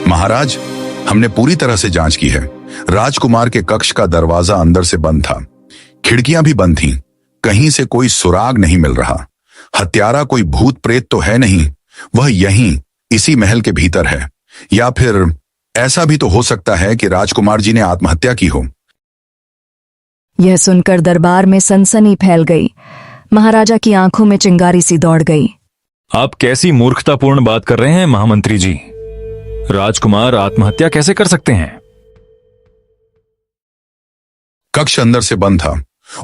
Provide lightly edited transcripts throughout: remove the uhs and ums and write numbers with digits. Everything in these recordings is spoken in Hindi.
महाराज, हमने पूरी तरह से जांच की है। राजकुमार के कक्ष का दरवाजा अंदर से बंद था, खिड़कियां भी बंद थीं, कहीं से कोई सुराग नहीं मिल रहा। हत्यारा कोई भूत प्रेत तो है नहीं, वह यहीं इसी महल के भीतर है। या फिर ऐसा भी तो हो सकता है कि राजकुमार जी ने आत्महत्या की हो। यह सुनकर दरबार में सनसनी फैल गई। महाराजा की आंखों में चिंगारी सी दौड़ गई। आप कैसी मूर्खतापूर्ण बात कर रहे हैं महामंत्री जी? राजकुमार आत्महत्या कैसे कर सकते हैं? कक्ष अंदर से बंद था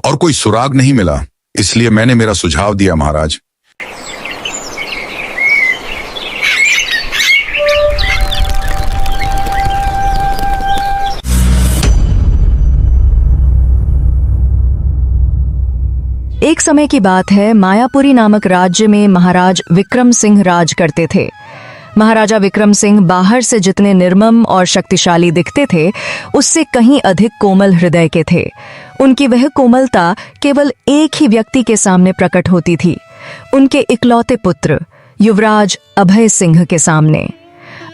और कोई सुराग नहीं मिला, इसलिए मैंने मेरा सुझाव दिया महाराज। एक समय की बात है, मायापुरी नामक राज्य में महाराज विक्रम सिंह राज करते थे। महाराजा विक्रम सिंह बाहर से जितने निर्मम और शक्तिशाली दिखते थे, उससे कहीं अधिक कोमल हृदय के थे। उनकी वह कोमलता केवल एक ही व्यक्ति के सामने प्रकट होती थी, उनके इकलौते पुत्र युवराज अभय सिंह के सामने।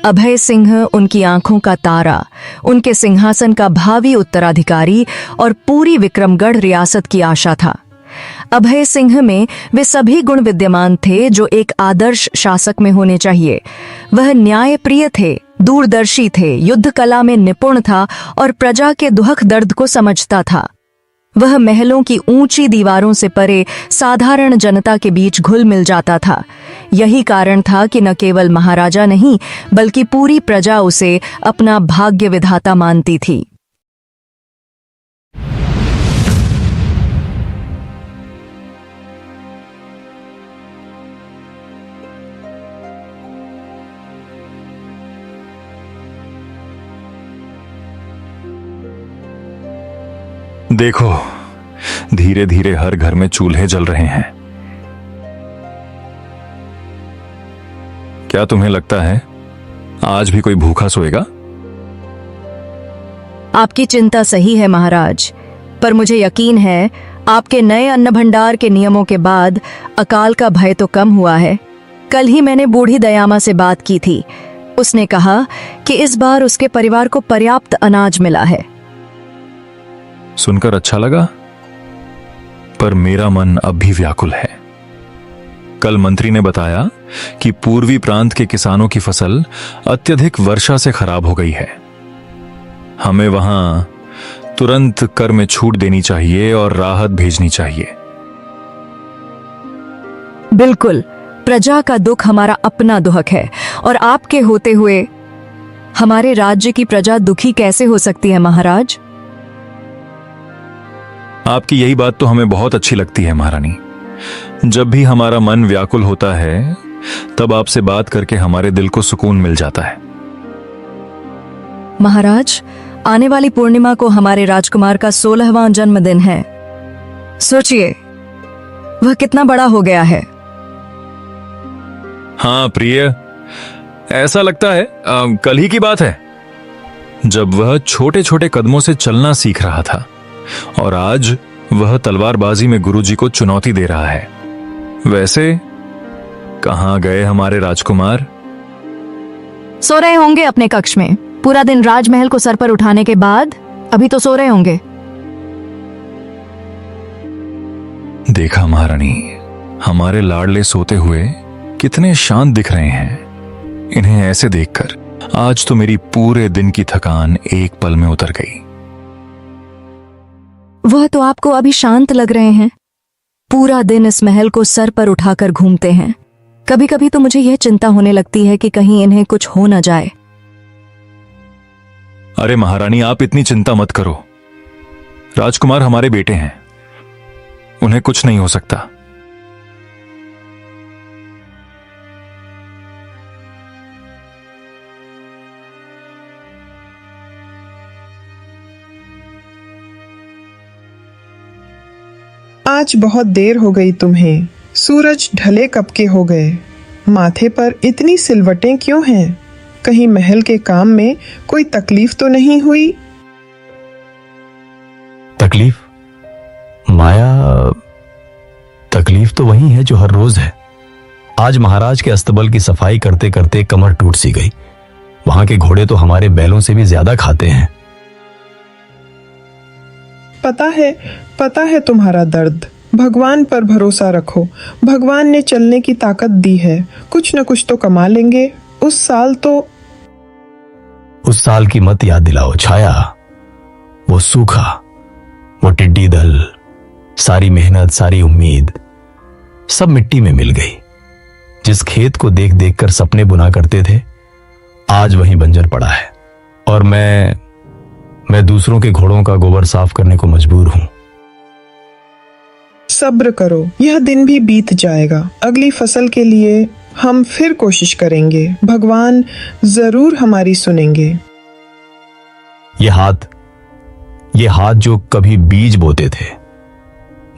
अभय सिंह उनकी आंखों का तारा, उनके सिंहासन का भावी उत्तराधिकारी और पूरी विक्रमगढ़ रियासत की आशा था। अभय सिंह में वे सभी गुण विद्यमान थे जो एक आदर्श शासक में होने चाहिए। वह न्यायप्रिय थे, दूरदर्शी थे, युद्ध कला में निपुण था और प्रजा के दुख दर्द को समझता था। वह महलों की ऊंची दीवारों से परे साधारण जनता के बीच घुल मिल जाता था। यही कारण था कि न केवल महाराजा नहीं, बल्कि पूरी प्रजा उसे अपना भाग्य विधाता मानती थी। देखो, धीरे धीरे हर घर में चूल्हे जल रहे हैं। क्या तुम्हें लगता है आज भी कोई भूखा सोएगा? आपकी चिंता सही है महाराज, पर मुझे यकीन है आपके नए अन्न भंडार के नियमों के बाद अकाल का भय तो कम हुआ है। कल ही मैंने बूढ़ी दयामा से बात की थी। उसने कहा कि इस बार उसके परिवार को पर्याप्त अनाज मिला है। सुनकर अच्छा लगा, पर मेरा मन अब भी व्याकुल है। कल मंत्री ने बताया कि पूर्वी प्रांत के किसानों की फसल अत्यधिक वर्षा से खराब हो गई है। हमें वहां तुरंत कर में छूट देनी चाहिए और राहत भेजनी चाहिए। बिल्कुल, प्रजा का दुख हमारा अपना दुख है और आपके होते हुए हमारे राज्य की प्रजा दुखी कैसे हो सकती है महाराज? आपकी यही बात तो हमें बहुत अच्छी लगती है महारानी। जब भी हमारा मन व्याकुल होता है, तब आपसे बात करके हमारे दिल को सुकून मिल जाता है। महाराज, आने वाली पूर्णिमा को हमारे राजकुमार का 16वां जन्मदिन है। सोचिए, वह कितना बड़ा हो गया है। हाँ प्रिय, ऐसा लगता है कल ही की बात है जब वह छोटे छोटे कदमों से चलना सीख रहा था और आज वह तलवारबाजी में गुरुजी को चुनौती दे रहा है। वैसे कहां गए हमारे राजकुमार? सो रहे होंगे अपने कक्ष में। पूरा दिन राजमहल को सर पर उठाने के बाद अभी तो सो रहे होंगे। देखा महारानी, हमारे लाडले सोते हुए कितने शांत दिख रहे हैं। इन्हें ऐसे देखकर आज तो मेरी पूरे दिन की थकान एक पल में उतर गई। वह तो आपको अभी शांत लग रहे हैं। पूरा दिन इस महल को सर पर उठाकर घूमते हैं। कभी कभी तो मुझे यह चिंता होने लगती है कि कहीं इन्हें कुछ हो न जाए। अरे महारानी, आप इतनी चिंता मत करो। राजकुमार हमारे बेटे हैं, उन्हें कुछ नहीं हो सकता। आज बहुत देर हो गई तुम्हें। सूरज ढले कब के हो गए। माथे पर इतनी सिलवटें क्यों हैं? कहीं महल के काम में कोई तकलीफ तो नहीं हुई? तकलीफ? माया, तकलीफ तो वही है जो हर रोज है। आज महाराज के अस्तबल की सफाई करते करते कमर टूट सी गई। वहां के घोड़े तो हमारे बैलों से भी ज्यादा खाते हैं। पता है तुम्हारा दर्द। भगवान पर भरोसा रखो। भगवान ने चलने की ताकत दी है। कुछ न कुछ तो कमा लेंगे। उस साल की मत याद दिलाओ छाया। वो सूखा, वो टिड्डी दल, सारी मेहनत, सारी उम्मीद सब मिट्टी में मिल गई। जिस खेत को देख देख कर सपने बुना करते थे, आज वहीं बंजर पड़ा है। और मैं दूसरों के घोड़ों का गोबर साफ करने को मजबूर हूं। सब्र करो, यह दिन भी बीत जाएगा। अगली फसल के लिए हम फिर कोशिश करेंगे। भगवान जरूर हमारी सुनेंगे। ये हाथ जो कभी बीज बोते थे,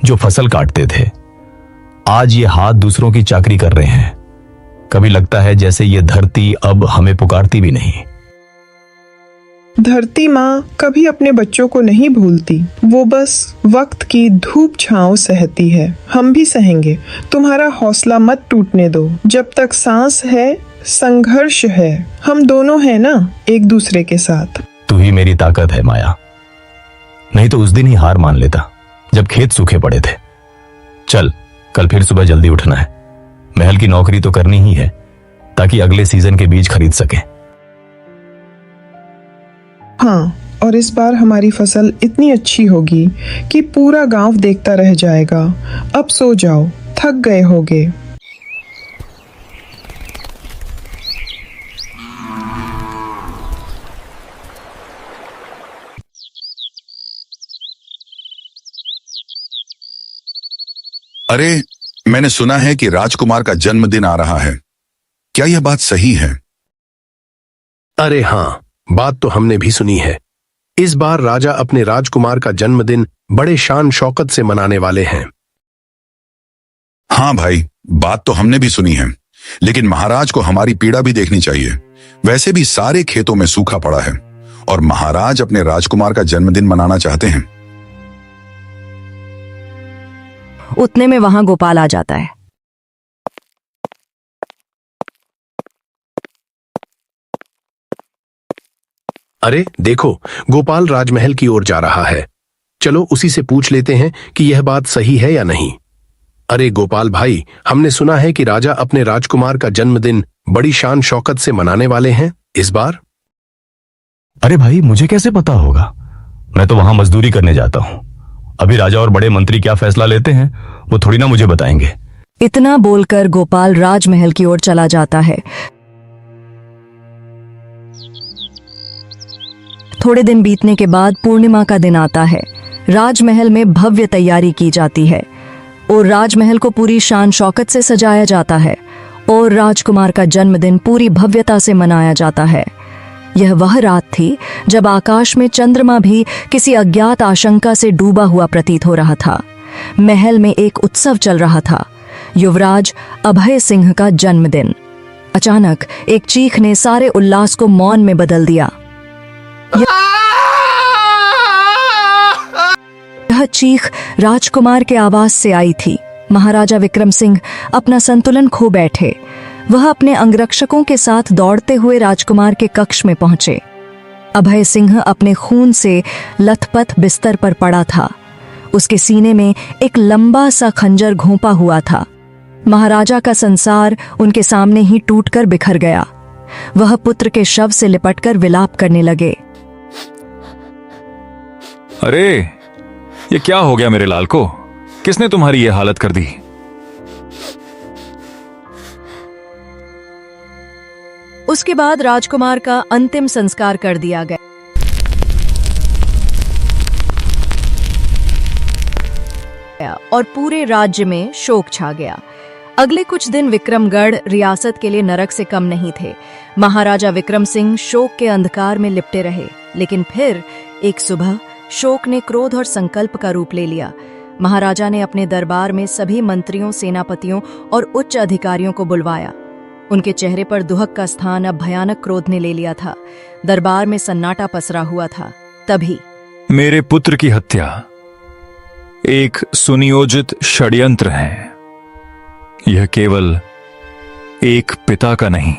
जो फसल काटते थे, आज ये हाथ दूसरों की चाकरी कर रहे हैं। कभी लगता है जैसे ये धरती अब हमें पुकारती भी नहीं। धरती माँ कभी अपने बच्चों को नहीं भूलती। वो बस वक्त की धूप छांव सहती है। हम भी सहेंगे। तुम्हारा हौसला मत टूटने दो। जब तक सांस है, संघर्ष है। हम दोनों हैं ना, एक दूसरे के साथ। तू ही मेरी ताकत है माया। नहीं तो उस दिन ही हार मान लेता, जब खेत सूखे पड़े थे। चल, कल फिर सुबह जल्दी उठना है। महल की नौकरी तो करनी ही है, ताकि अगले सीजन के बीज खरीद सके। हाँ, और इस बार हमारी फसल इतनी अच्छी होगी कि पूरा गांव देखता रह जाएगा। अब सो जाओ, थक गए होगे। अरे, मैंने सुना है कि राजकुमार का जन्मदिन आ रहा है। क्या यह बात सही है? अरे हाँ, बात तो हमने भी सुनी है। इस बार राजा अपने राजकुमार का जन्मदिन बड़े शान शौकत से मनाने वाले हैं। हाँ भाई, बात तो हमने भी सुनी है, लेकिन महाराज को हमारी पीड़ा भी देखनी चाहिए। वैसे भी सारे खेतों में सूखा पड़ा है और महाराज अपने राजकुमार का जन्मदिन मनाना चाहते हैं। उतने में वहां गोपाल आ जाता है। अरे देखो, गोपाल राजमहल की ओर जा रहा है। चलो उसी से पूछ लेते हैं कि यह बात सही है या नहीं। अरे गोपाल भाई, हमने सुना है कि राजा अपने राजकुमार का जन्मदिन बड़ी शान शौकत से मनाने वाले हैं इस बार। अरे भाई, मुझे कैसे पता होगा? मैं तो वहां मजदूरी करने जाता हूं। अभी राजा और बड़े मंत्री क्या फैसला लेते हैं, वो थोड़ी ना मुझे बताएंगे। इतना बोलकर गोपाल राजमहल की ओर चला जाता है। थोड़े दिन बीतने के बाद पूर्णिमा का दिन आता है। राजमहल में भव्य तैयारी की जाती है और राजमहल को पूरी शान शौकत से सजाया जाता है और राजकुमार का जन्मदिन पूरी भव्यता से मनाया जाता है। यह वह रात थी जब आकाश में चंद्रमा भी किसी अज्ञात आशंका से डूबा हुआ प्रतीत हो रहा था। महल में एक उत्सव चल रहा था, युवराज अभय सिंह का जन्मदिन। अचानक एक चीख ने सारे उल्लास को मौन में बदल दिया। यह चीख राजकुमार के आवाज से आई थी। महाराजा विक्रम सिंह अपना संतुलन खो बैठे। वह अपने अंगरक्षकों के साथ दौड़ते हुए राजकुमार के कक्ष में पहुंचे। अभय सिंह अपने खून से लथपथ बिस्तर पर पड़ा था। उसके सीने में एक लंबा सा खंजर घोंपा हुआ था। महाराजा का संसार उनके सामने ही टूटकर बिखर गया। वह पुत्र के शव से लिपटकर विलाप करने लगे। अरे, ये क्या हो गया मेरे लाल को? किसने तुम्हारी ये हालत कर दी? उसके बाद राजकुमार का अंतिम संस्कार कर दिया गया और पूरे राज्य में शोक छा गया। अगले कुछ दिन विक्रमगढ़ रियासत के लिए नरक से कम नहीं थे। महाराजा विक्रम सिंह शोक के अंधकार में लिपटे रहे, लेकिन फिर एक सुबह शोक ने क्रोध और संकल्प का रूप ले लिया। महाराजा ने अपने दरबार में सभी मंत्रियों, सेनापतियों और उच्च अधिकारियों को बुलवाया। उनके चेहरे पर दुहक का स्थान अब भयानक क्रोध ने ले लिया था। दरबार में सन्नाटा पसरा हुआ था। तभी मेरे पुत्र की हत्या एक सुनियोजित षड्यंत्र है। यह केवल एक पिता का नहीं,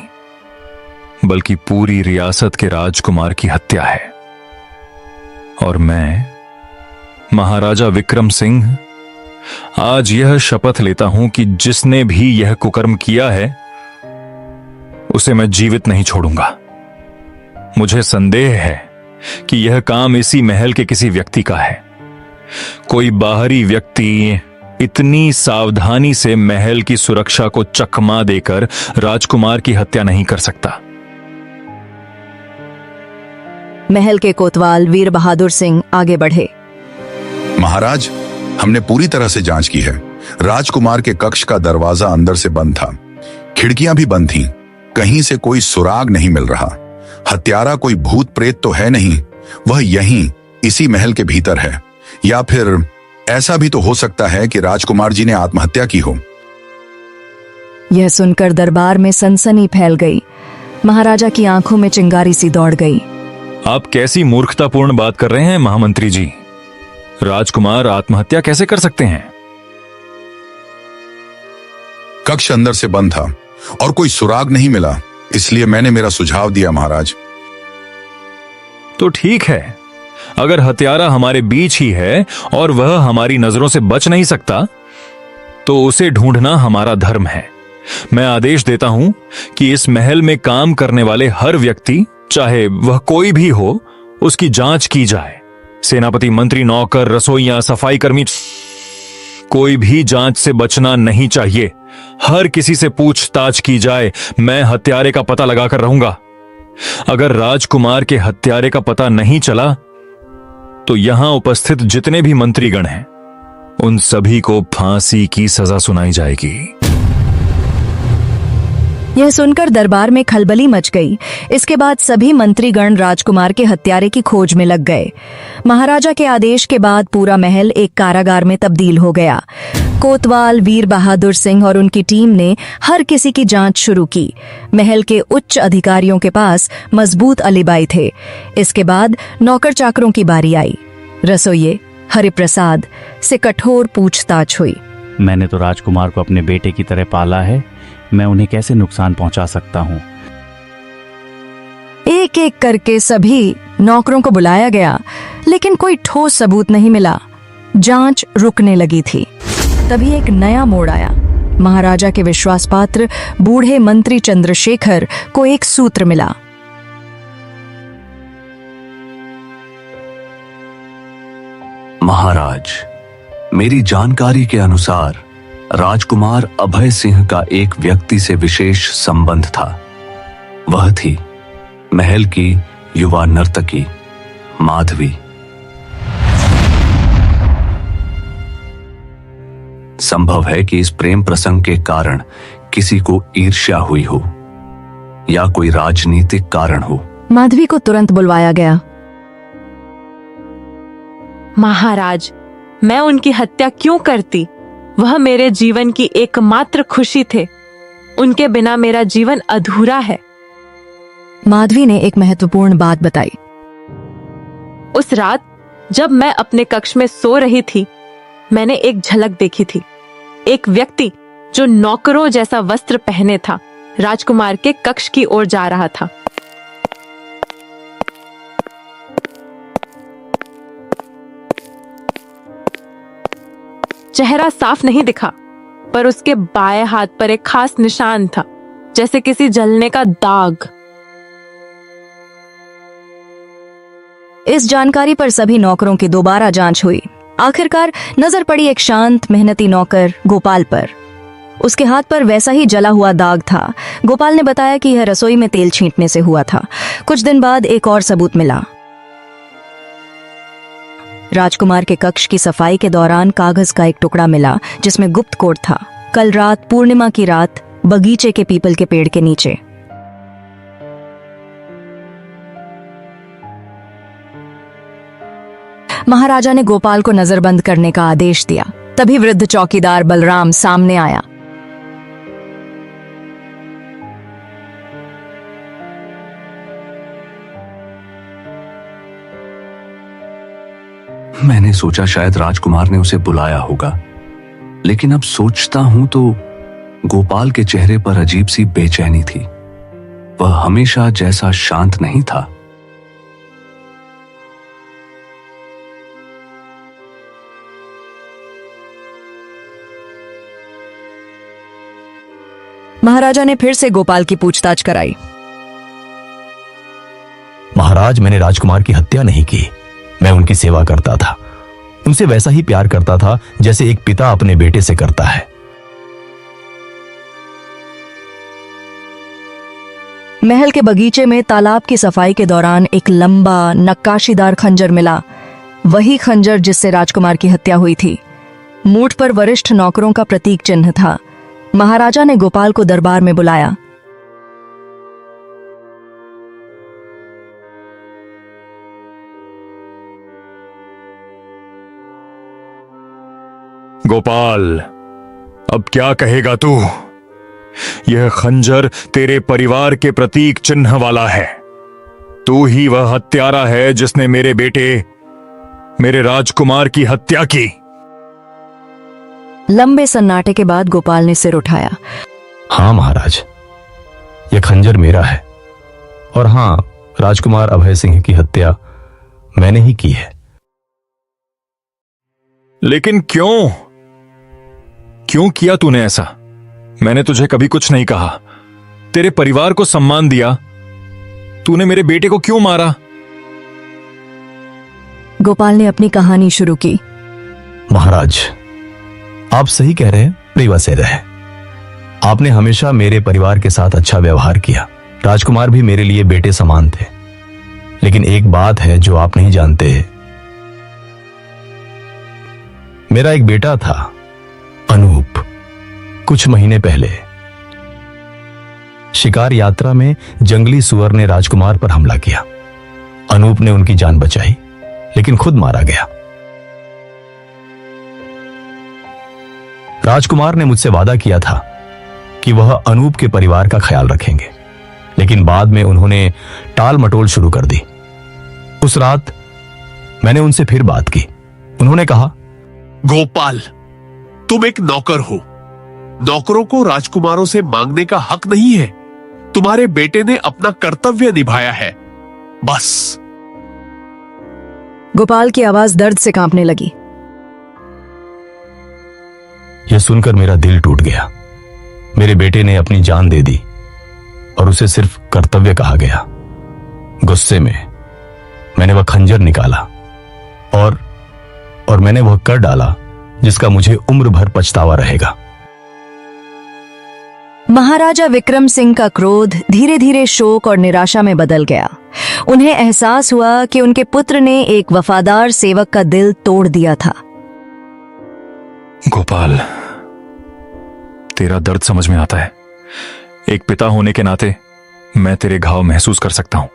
बल्कि पूरी रियासत के राजकुमार की हत्या है। और मैं, महाराजा विक्रम सिंह, आज यह शपथ लेता हूं कि जिसने भी यह कुकर्म किया है उसे मैं जीवित नहीं छोड़ूंगा। मुझे संदेह है कि यह काम इसी महल के किसी व्यक्ति का है। कोई बाहरी व्यक्ति इतनी सावधानी से महल की सुरक्षा को चकमा देकर राजकुमार की हत्या नहीं कर सकता। महल के कोतवाल वीर बहादुर सिंह आगे बढ़े। महाराज, हमने पूरी तरह से जांच की है। राजकुमार के कक्ष का दरवाजा अंदर से बंद था, खिड़कियां भी बंद थीं। कहीं से कोई सुराग नहीं मिल रहा। हत्यारा कोई भूत प्रेत तो है नहीं, वह यहीं इसी महल के भीतर है। या फिर ऐसा भी तो हो सकता है कि राजकुमार जी ने आत्महत्या की हो। यह सुनकर दरबार में सनसनी फैल गई। महाराजा की आंखों में चिंगारी सी दौड़ गई। आप कैसी मूर्खतापूर्ण बात कर रहे हैं महामंत्री जी? राजकुमार आत्महत्या कैसे कर सकते हैं? कक्ष अंदर से बंद था और कोई सुराग नहीं मिला, इसलिए मैंने मेरा सुझाव दिया महाराज। तो ठीक है, अगर हत्यारा हमारे बीच ही है और वह हमारी नजरों से बच नहीं सकता, तो उसे ढूंढना हमारा धर्म है। मैं आदेश देता हूं कि इस महल में काम करने वाले हर व्यक्ति, चाहे वह कोई भी हो, उसकी जांच की जाए। सेनापति, मंत्री, नौकर, रसोइया, सफाई कर्मी, कोई भी जांच से बचना नहीं चाहिए। हर किसी से पूछताछ की जाए। मैं हत्यारे का पता लगाकर रहूंगा। अगर राजकुमार के हत्यारे का पता नहीं चला तो यहां उपस्थित जितने भी मंत्रीगण हैं उन सभी को फांसी की सजा सुनाई जाएगी। यह सुनकर दरबार में खलबली मच गई। इसके बाद सभी मंत्रीगण राजकुमार के हत्यारे की खोज में लग गए। महाराजा के आदेश के बाद पूरा महल एक कारागार में तब्दील हो गया। कोतवाल वीर बहादुर सिंह और उनकी टीम ने हर किसी की जांच शुरू की। महल के उच्च अधिकारियों के पास मजबूत अलीबाई थे। इसके बाद नौकर चाकरों की बारी आई। रसोइये हरिप्रसाद से कठोर पूछताछ हुई। मैंने तो राजकुमार को अपने बेटे की तरह पाला है, मैं उन्हें कैसे नुकसान पहुंचा सकता हूं? एक एक करके सभी नौकरों को बुलाया गया, लेकिन कोई ठोस सबूत नहीं मिला। जांच रुकने लगी थी। तभी एक नया मोड़ आया। महाराजा के विश्वास पात्र बूढ़े मंत्री चंद्रशेखर को एक सूत्र मिला। महाराज, मेरी जानकारी के अनुसार राजकुमार अभय सिंह का एक व्यक्ति से विशेष संबंध था। वह थी महल की युवा नर्तकी माधवी। संभव है कि इस प्रेम प्रसंग के कारण किसी को ईर्ष्या हुई हो या कोई राजनीतिक कारण हो। माधवी को तुरंत बुलवाया गया। महाराज, मैं उनकी हत्या क्यों करती? वह मेरे जीवन की एकमात्र खुशी थे। उनके बिना मेरा जीवन अधूरा है। माधवी ने एक महत्वपूर्ण बात बताई। उस रात जब मैं अपने कक्ष में सो रही थी, मैंने एक झलक देखी थी। एक व्यक्ति जो नौकरों जैसा वस्त्र पहने था, राजकुमार के कक्ष की ओर जा रहा था। चेहरा साफ नहीं दिखा, पर उसके बाएं हाथ पर एक खास निशान था, जैसे किसी जलने का दाग। इस जानकारी पर सभी नौकरों की दोबारा जांच हुई। आखिरकार नजर पड़ी एक शांत मेहनती नौकर गोपाल पर। उसके हाथ पर वैसा ही जला हुआ दाग था। गोपाल ने बताया कि यह रसोई में तेल छींटने से हुआ था। कुछ दिन बाद एक और सबूत मिला। राजकुमार के कक्ष की सफाई के दौरान कागज का एक टुकड़ा मिला जिसमें गुप्त कोड था। कल रात, पूर्णिमा की रात, बगीचे के पीपल के पेड़ के नीचे। महाराजा ने गोपाल को नजरबंद करने का आदेश दिया। तभी वृद्ध चौकीदार बलराम सामने आया। मैंने सोचा शायद राजकुमार ने उसे बुलाया होगा, लेकिन अब सोचता हूं तो गोपाल के चेहरे पर अजीब सी बेचैनी थी। वह हमेशा जैसा शांत नहीं था। महाराजा ने फिर से गोपाल की पूछताछ कराई। महाराज, मैंने राजकुमार की हत्या नहीं की। मैं उनकी सेवा करता था, उनसे वैसा ही प्यार करता था जैसे एक पिता अपने बेटे से करता है। महल के बगीचे में तालाब की सफाई के दौरान एक लंबा नक्काशीदार खंजर मिला, वही खंजर जिससे राजकुमार की हत्या हुई थी। मूठ पर वरिष्ठ नौकरों का प्रतीक चिन्ह था। महाराजा ने गोपाल को दरबार में बुलाया। गोपाल, अब क्या कहेगा तू? यह खंजर तेरे परिवार के प्रतीक चिन्ह वाला है। तू ही वह हत्यारा है जिसने मेरे बेटे, मेरे राजकुमार की हत्या की। लंबे सन्नाटे के बाद गोपाल ने सिर उठाया। हाँ महाराज, यह खंजर मेरा है, और हाँ, राजकुमार अभय सिंह की हत्या मैंने ही की है। लेकिन क्यों किया तूने ऐसा? मैंने तुझे कभी कुछ नहीं कहा, तेरे परिवार को सम्मान दिया। तूने मेरे बेटे को क्यों मारा? गोपाल ने अपनी कहानी शुरू की। महाराज, आप सही कह रहे हैं, प्रिय से रहे। आपने हमेशा मेरे परिवार के साथ अच्छा व्यवहार किया। राजकुमार भी मेरे लिए बेटे समान थे। लेकिन एक बात है जो आप नहीं जानते। मेरा एक बेटा था, अनूप। कुछ महीने पहले शिकार यात्रा में जंगली सुअर ने राजकुमार पर हमला किया। अनूप ने उनकी जान बचाई, लेकिन खुद मारा गया। राजकुमार ने मुझसे वादा किया था कि वह अनूप के परिवार का ख्याल रखेंगे, लेकिन बाद में उन्होंने टाल मटोल शुरू कर दी। उस रात मैंने उनसे फिर बात की। उन्होंने कहा, गोपाल, तुम एक नौकर हो। नौकरों को राजकुमारों से मांगने का हक नहीं है। तुम्हारे बेटे ने अपना कर्तव्य निभाया है, बस। गोपाल की आवाज दर्द से कांपने लगी। यह सुनकर मेरा दिल टूट गया। मेरे बेटे ने अपनी जान दे दी और उसे सिर्फ कर्तव्य कहा गया। गुस्से में मैंने वह खंजर निकाला और मैंने वह कर डाला जिसका मुझे उम्र भर पछतावा रहेगा। महाराजा विक्रम सिंह का क्रोध धीरे धीरे शोक और निराशा में बदल गया। उन्हें एहसास हुआ कि उनके पुत्र ने एक वफादार सेवक का दिल तोड़ दिया था। गोपाल, तेरा दर्द समझ में आता है। एक पिता होने के नाते मैं तेरे घाव महसूस कर सकता हूं,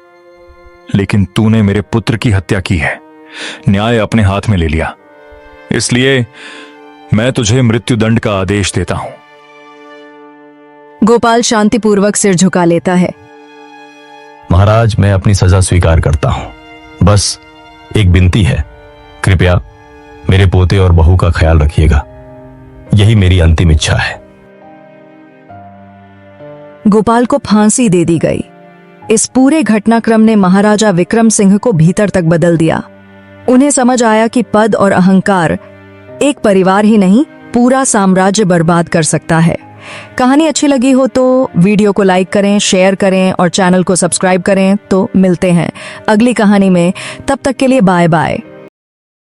लेकिन तूने मेरे पुत्र की हत्या की है, न्याय अपने हाथ में ले लिया। इसलिए मैं तुझे मृत्युदंड का आदेश देता हूं। गोपाल शांतिपूर्वक सिर झुका लेता है। महाराज, मैं अपनी सजा स्वीकार करता हूं। बस एक विनती है, कृपया मेरे पोते और बहू का ख्याल रखिएगा। यही मेरी अंतिम इच्छा है। गोपाल को फांसी दे दी गई। इस पूरे घटनाक्रम ने महाराजा विक्रम सिंह को भीतर तक बदल दिया। उन्हें समझ आया कि पद और अहंकार एक परिवार ही नहीं, पूरा साम्राज्य बर्बाद कर सकता है। कहानी अच्छी लगी हो तो वीडियो को लाइक करें, शेयर करें और चैनल को सब्सक्राइब करें। तो मिलते हैं अगली कहानी में। तब तक के लिए बाय बाय।